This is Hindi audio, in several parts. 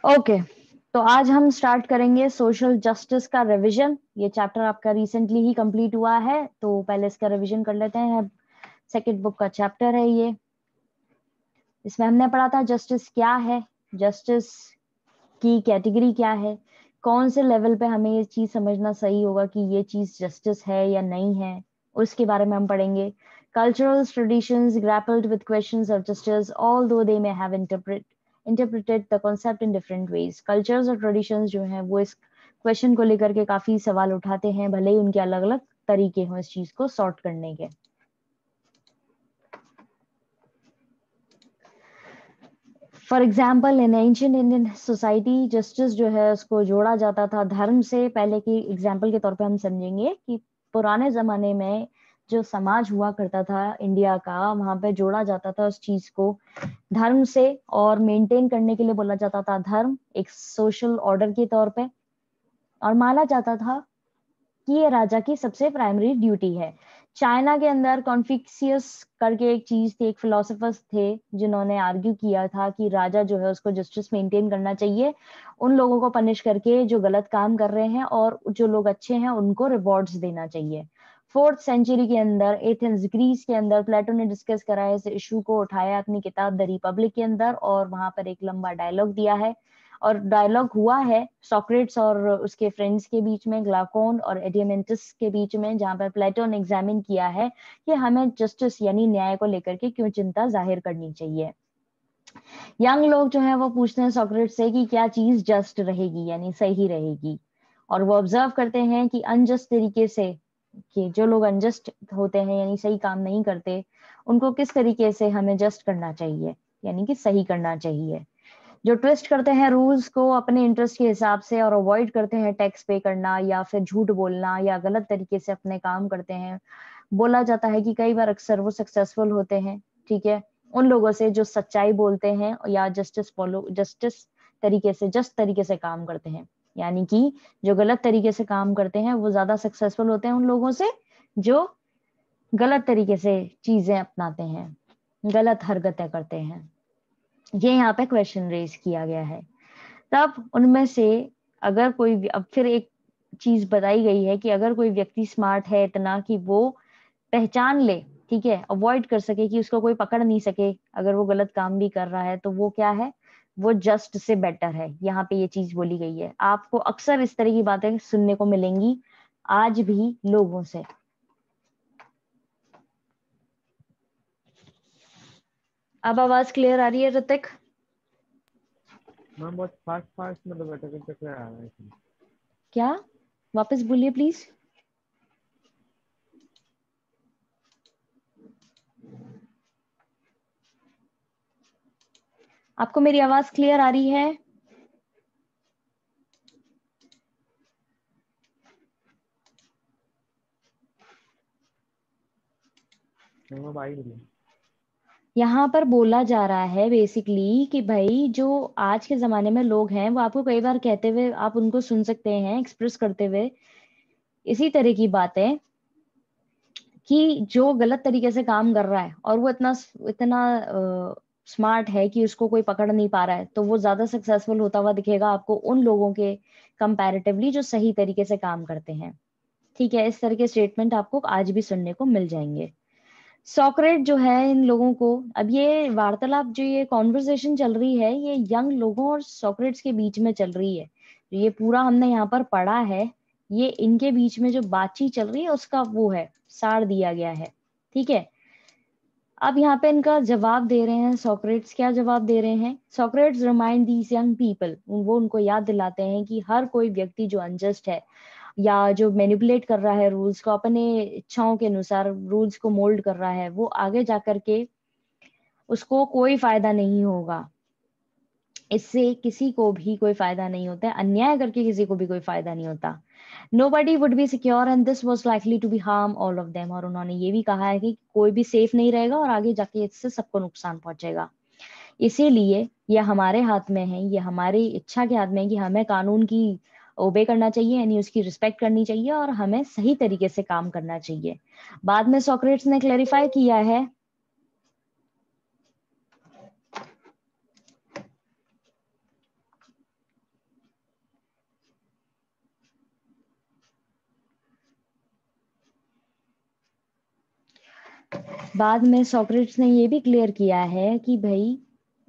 ओके, तो आज हम स्टार्ट करेंगे सोशल जस्टिस का रिवीजन। ये चैप्टर आपका रिसेंटली ही कंप्लीट हुआ है, तो पहले इसका रिवीजन कर लेते हैं। सेकंड बुक का चैप्टर है ये। इसमें हमने पढ़ा था जस्टिस क्या है, जस्टिस की कैटेगरी क्या है, कौन से लेवल पे हमें ये चीज समझना सही होगा कि ये चीज जस्टिस है या नहीं है, उसके बारे में हम पढ़ेंगे। Cultural traditions grappled with questions of justice although they may have interpreted the concept in different ways। Cultures और ट्रेडिशंस जो हैं वो इस क्वेश्चन को लेकर के काफी सवाल उठाते हैं, भले ही उनके अलग अलग तरीके हों इस चीज को सॉर्ट करने के। For example in ancient Indian society justice जो है उसको जोड़ा जाता था धर्म से। पहले की एग्जाम्पल के तौर पे हम समझेंगे कि पुराने जमाने में जो समाज हुआ करता था इंडिया का, वहां पे जोड़ा जाता था उस चीज को धर्म से, और मेंटेन करने के लिए बोला जाता था धर्म एक सोशल ऑर्डर के तौर पे, और माना जाता था कि ये राजा की सबसे प्राइमरी ड्यूटी है। चाइना के अंदर कॉन्फ्यूशियस करके एक चीज थी, एक फिलोसफर्स थे जिन्होंने आर्ग्यू किया था कि राजा जो है उसको जस्टिस मेंटेन करना चाहिए, उन लोगों को पनिश करके जो गलत काम कर रहे हैं, और जो लोग अच्छे हैं उनको रिवॉर्ड्स देना चाहिए। 4th सेंचुरी के अंदर एथेंस ग्रीस के अंदर प्लेटो ने डिस्कस करा है इस इशू को, उठाया अपनी किताब द रिपब्लिक के अंदर, और वहां पर एक लंबा डायलॉग दिया है। और डायलॉग हुआ है सॉक्रेट्स और उसके फ्रेंड्स के बीच में, ग्लाकोन और एडियमेंटस के बीच में, जहां पर प्लेटो ने एग्जामिन किया है कि हमें जस्टिस यानी न्याय को लेकर के क्यों चिंता जाहिर करनी चाहिए। यंग लोग जो है वो पूछते हैं सॉक्रेट्स से कि क्या चीज जस्ट रहेगी यानी सही रहेगी, और वो ऑब्जर्व करते हैं कि अनजस्ट तरीके से, कि जो लोग अनजस्ट होते हैं यानी सही काम नहीं करते, उनको किस तरीके से हमें जस्ट करना चाहिए यानी कि सही करना चाहिए। जो ट्विस्ट करते हैं रूल्स को अपने इंटरेस्ट के हिसाब से और अवॉइड करते हैं टैक्स पे करना या फिर झूठ बोलना या गलत तरीके से अपने काम करते हैं, बोला जाता है कि कई बार अक्सर वो सक्सेसफुल होते हैं। ठीक है, उन लोगों से जो सच्चाई बोलते हैं या जस्टिस तरीके से, जस्ट तरीके से काम करते हैं, यानी कि जो गलत तरीके से काम करते हैं वो ज्यादा सक्सेसफुल होते हैं उन लोगों से जो गलत तरीके से चीजें अपनाते हैं, गलत हरकतें करते हैं। ये यहाँ पे क्वेश्चन रेज किया गया है। तब उनमें से अगर कोई, अब फिर एक चीज बताई गई है कि अगर कोई व्यक्ति स्मार्ट है इतना कि वो पहचान ले, ठीक है, अवॉइड कर सके कि उसको कोई पकड़ नहीं सके अगर वो गलत काम भी कर रहा है, तो वो क्या है, वो जस्ट से बेटर है। यहाँ पे ये चीज बोली गई है। आपको अक्सर इस तरह की बातें सुनने को मिलेंगी आज भी लोगों से। अब आवाज क्लियर आ रही है ऋतिक? मैम बहुत फास्ट फास्ट मतलब अटक अटक रहा है इसमें। क्या? वापस बोलिए प्लीज। आपको मेरी आवाज क्लियर आ रही है? मैम आई नहीं। यहाँ पर बोला जा रहा है बेसिकली कि भाई जो आज के जमाने में लोग हैं वो आपको कई बार कहते हुए आप उनको सुन सकते हैं एक्सप्रेस करते हुए इसी तरह की बातें, कि जो गलत तरीके से काम कर रहा है और वो इतना इतना स्मार्ट है कि उसको कोई पकड़ नहीं पा रहा है, तो वो ज्यादा सक्सेसफुल होता हुआ दिखेगा आपको उन लोगों के कंपैरेटिवली जो सही तरीके से काम करते हैं। ठीक है, इस तरह के स्टेटमेंट आपको आज भी सुनने को मिल जाएंगे। सॉक्रेट जो है इन लोगों को, अब ये वार्तालाप जो ये कॉन्वर्सेशन चल रही है ये यंग लोगों और सॉक्रेट्स के बीच में चल रही है। ये पूरा हमने यहाँ पर पढ़ा है, ये इनके बीच में जो बातचीत चल रही है उसका वो है, सार दिया गया है। ठीक है, अब यहाँ पे इनका जवाब दे रहे हैं सॉक्रेट्स। क्या जवाब दे रहे हैं? Socrates remind these young people, वो उनको याद दिलाते हैं कि हर कोई व्यक्ति जो अनजस्ट है या जो मैनिपुलेट कर रहा है रूल्स को, अपने इच्छाओं के अनुसार रूल्स को मोल्ड कर रहा है, वो आगे जाकर के उसको कोई फायदा नहीं होगा। इससे किसी को भी कोई फायदा नहीं होता है, अन्याय करके किसी को भी कोई फायदा नहीं होता। Nobody would be secure and this was likely to be harm all of them। और उन्होंने ये भी कहा है कि कोई भी सेफ नहीं रहेगा और आगे जाके इससे सबको नुकसान पहुंचेगा। इसीलिए ये हमारे हाथ में है, ये हमारी इच्छा के हाथ में है कि हमें कानून की ओबे करना चाहिए यानी उसकी रिस्पेक्ट करनी चाहिए और हमें सही तरीके से काम करना चाहिए। बाद में सॉक्रेट्स ने क्लैरिफाई किया है बाद में सोक्रेटिस ने ये भी क्लियर किया है कि भाई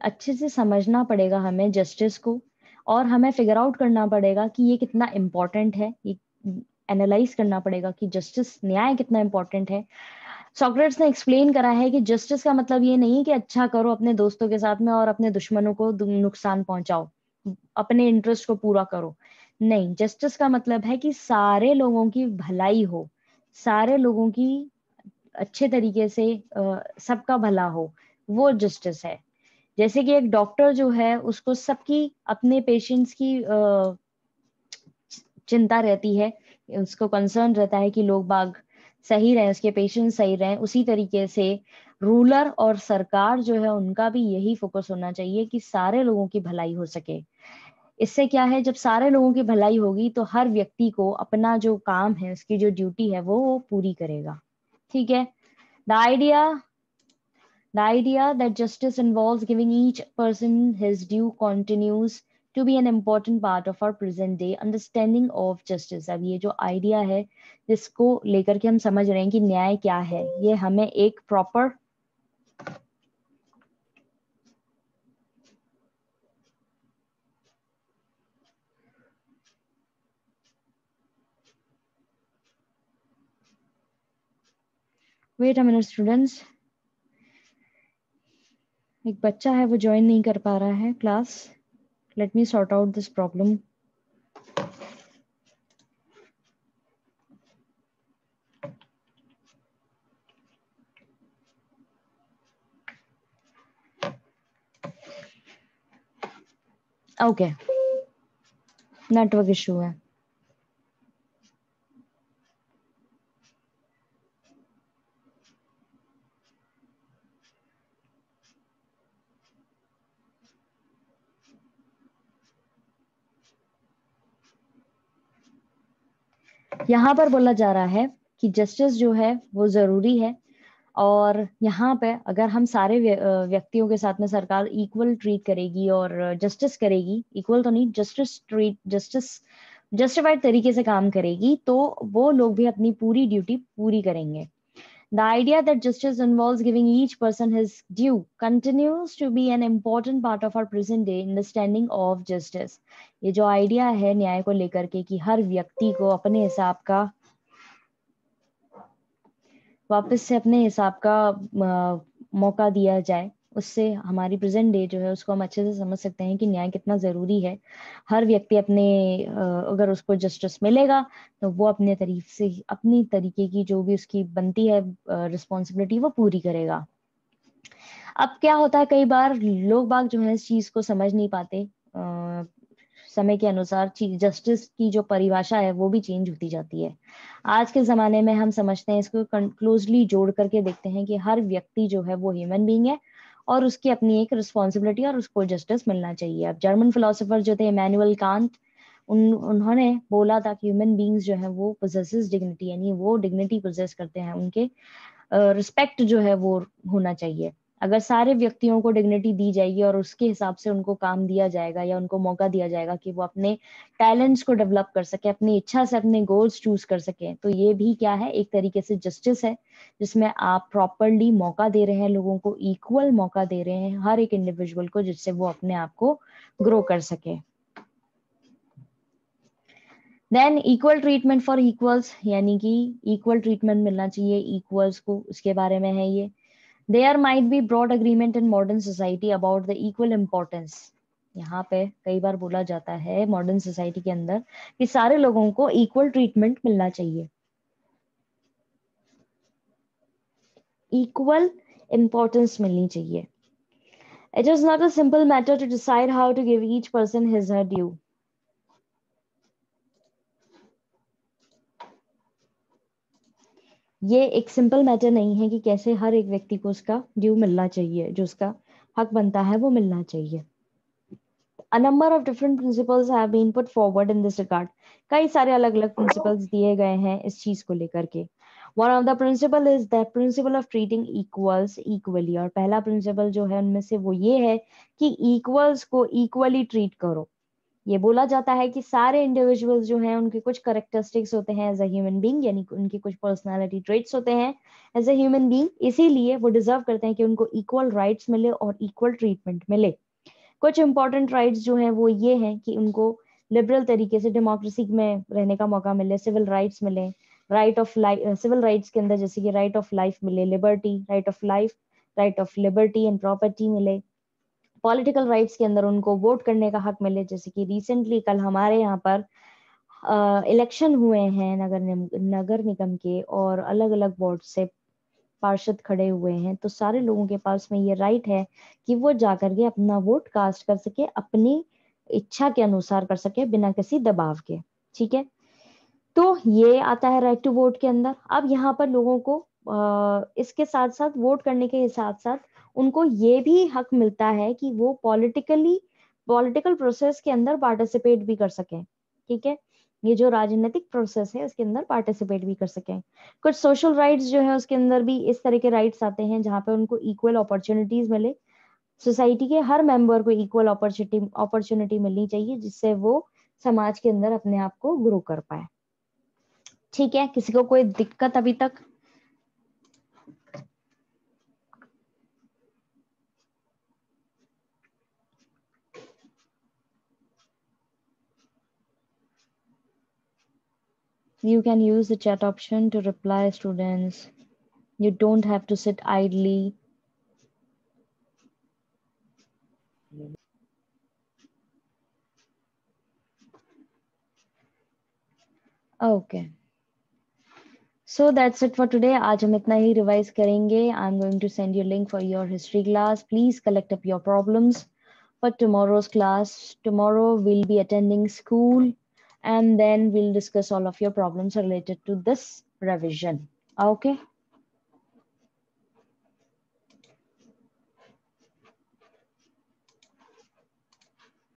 अच्छे से समझना पड़ेगा हमें जस्टिस को, और हमें फिगर आउट करना पड़ेगा कि ये कितना इम्पोर्टेंट है, ये एनालाइज करना पड़ेगा कि जस्टिस, न्याय कितना इम्पोर्टेंट है। सोक्रेटिस ने एक्सप्लेन करा है कि जस्टिस का मतलब ये नहीं कि अच्छा करो अपने दोस्तों के साथ में और अपने दुश्मनों को नुकसान पहुंचाओ, अपने इंटरेस्ट को पूरा करो। नहीं, जस्टिस का मतलब है कि सारे लोगों की भलाई हो, सारे लोगों की अच्छे तरीके से सबका भला हो, वो जस्टिस है। जैसे कि एक डॉक्टर जो है उसको सबकी, अपने पेशेंट्स की चिंता रहती है, उसको कंसर्न रहता है कि लोग बाग सही रहें, उसके पेशेंट सही रहें। उसी तरीके से रूलर और सरकार जो है उनका भी यही फोकस होना चाहिए कि सारे लोगों की भलाई हो सके। इससे क्या है, जब सारे लोगों की भलाई होगी तो हर व्यक्ति को अपना जो काम है, उसकी जो ड्यूटी है वो पूरी करेगा। ठीक है। The idea The idea that justice involves giving each person his due continues to be an important part of our present day understanding of justice। अब ये जो आइडिया है जिसको लेकर के हम समझ रहे हैं कि न्याय क्या है, ये हमें एक proper wait a minute students, एक बच्चा है वो ज्वाइन नहीं कर पा रहा है class. Let me sort out this problem. Okay, network issue है। यहाँ पर बोला जा रहा है कि जस्टिस जो है वो जरूरी है, और यहाँ पे अगर हम सारे व्यक्तियों के साथ में सरकार इक्वल ट्रीट करेगी और जस्टिस करेगी, इक्वल तो नहीं, जस्टिस जस्टिफाइड तरीके से काम करेगी, तो वो लोग भी अपनी पूरी ड्यूटी पूरी करेंगे। The idea that justice involves giving each person his due continues to be an important part of our present day understanding of justice। ये जो आइडिया है न्याय को लेकर के कि हर व्यक्ति को अपने हिसाब का, वापस से अपने हिसाब का मौका दिया जाए, उससे हमारी प्रेजेंट डे जो है उसको हम अच्छे से समझ सकते हैं कि न्याय कितना जरूरी है। हर व्यक्ति अपने अगर उसको जस्टिस मिलेगा तो वो अपने तरीके से, अपनी तरीके की जो भी उसकी बनती है रिस्पॉन्सिबिलिटी, वो पूरी करेगा। अब क्या होता है, कई बार लोग बाग जो है इस चीज को समझ नहीं पाते। समय के अनुसार जस्टिस की जो परिभाषा है वो भी चेंज होती जाती है। आज के जमाने में हम समझते हैं, इसको क्लोजली जोड़ करके देखते हैं कि हर व्यक्ति जो है वो ह्यूमन बीइंग है और उसकी अपनी एक रिस्पॉन्सिबिलिटी और उसको जस्टिस मिलना चाहिए। अब जर्मन फिलोसोफर जो थे इमैनुअल कांट, उन्होंने बोला था कि ह्यूमन बीइंग्स जो है वो पोजेसेस डिग्निटी, यानी वो डिग्निटी पोजेस करते हैं, उनके रिस्पेक्ट जो है वो होना चाहिए। अगर सारे व्यक्तियों को डिग्निटी दी जाएगी और उसके हिसाब से उनको काम दिया जाएगा या उनको मौका दिया जाएगा कि वो अपने टैलेंट्स को डेवलप कर सके, अपनी इच्छा से अपने गोल्स चूज कर सके, तो ये भी क्या है, एक तरीके से जस्टिस है, जिसमें आप प्रॉपरली मौका दे रहे हैं, लोगों को इक्वल मौका दे रहे हैं, हर एक इंडिविजुअल को, जिससे वो अपने आप को ग्रो कर सके। Than equal treatment for equals, यानी कि इक्वल ट्रीटमेंट मिलना चाहिए इक्वल्स को, उसके बारे में है ये। There might be broad agreement in modern society about the equal importance। यहाँ पे कई बार बोला जाता है मॉडर्न सोसाइटी के अंदर कि सारे लोगों को इक्वल ट्रीटमेंट मिलना चाहिए, इक्वल इंपॉर्टेंस मिलनी चाहिए। It is not a simple matter to decide how to give each person his or her due। ये एक सिंपल मैटर नहीं है कि कैसे हर एक व्यक्ति को उसका ड्यू मिलना चाहिए, जो उसका हक बनता है वो मिलना चाहिए। A number of different principles have been put forward in this regard। कई सारे अलग अलग प्रिंसिपल्स दिए गए हैं इस चीज को लेकर के। One of the principle is the principle of treating equals equally। और पहला प्रिंसिपल जो है उनमें से वो ये है कि इक्वल्स को इक्वली ट्रीट करो। ये बोला जाता है कि सारे इंडिविजुअल्स जो हैं उनके कुछ करेक्टरिस्टिक्स होते हैं एज अ ह्यूमन बीइंग, यानी उनके कुछ पर्सनालिटी ट्रेट्स होते हैं एज अ ह्यूमन बीइंग, इसीलिए वो डिजर्व करते हैं कि उनको इक्वल राइट्स मिले और इक्वल ट्रीटमेंट मिले। कुछ इंपॉर्टेंट राइट्स जो हैं वो ये हैं कि उनको लिबरल तरीके से डेमोक्रेसी में रहने का मौका मिले, सिविल राइट्स मिले, right of life, civil rights के अंदर जैसे कि राइट ऑफ लाइफ मिले, liberty, right of life, right of liberty and property मिले। पॉलिटिकल राइट्स के अंदर उनको वोट करने का हक मिले, जैसे कि रिसेंटली कल हमारे यहाँ पर इलेक्शन हुए हैं नगर निगम के, और अलग अलग वार्ड से पार्षद खड़े हुए हैं, तो सारे लोगों के पास में ये राइट है कि वो जाकर के अपना वोट कास्ट कर सके, अपनी इच्छा के अनुसार कर सके, बिना किसी दबाव के। ठीक है, तो ये आता है राइट टू वोट के अंदर। अब यहाँ पर लोगों को इसके साथ साथ वोट करने के साथ साथ उनको ये भी हक मिलता है कि वो पॉलिटिकल प्रोसेस के अंदर पार्टिसिपेट भी कर सकें। ठीक है, ये जो राजनीतिक प्रोसेस है उसके अंदर पार्टिसिपेट भी कर सकें। कुछ सोशल राइट्स जो है उसके अंदर भी इस तरह के राइट्स आते हैं जहाँ पे उनको इक्वल अपॉर्चुनिटीज मिले, सोसाइटी के हर मेंबर को इक्वल अपॉर्चुनिटी मिलनी चाहिए, जिससे वो समाज के अंदर अपने आप को ग्रो कर पाए। ठीक है, किसी को कोई दिक्कत अभी तक? You can use the chat option to reply, students. You don't have to sit idly. Okay. So that's it for today. आज हम इतना ही रिवाइज करेंगे. I'm going to send you a link for your history class. Please collect up your problems for tomorrow's class. Tomorrow we'll be attending school and then we'll discuss all of your problems related to this revision. Okay.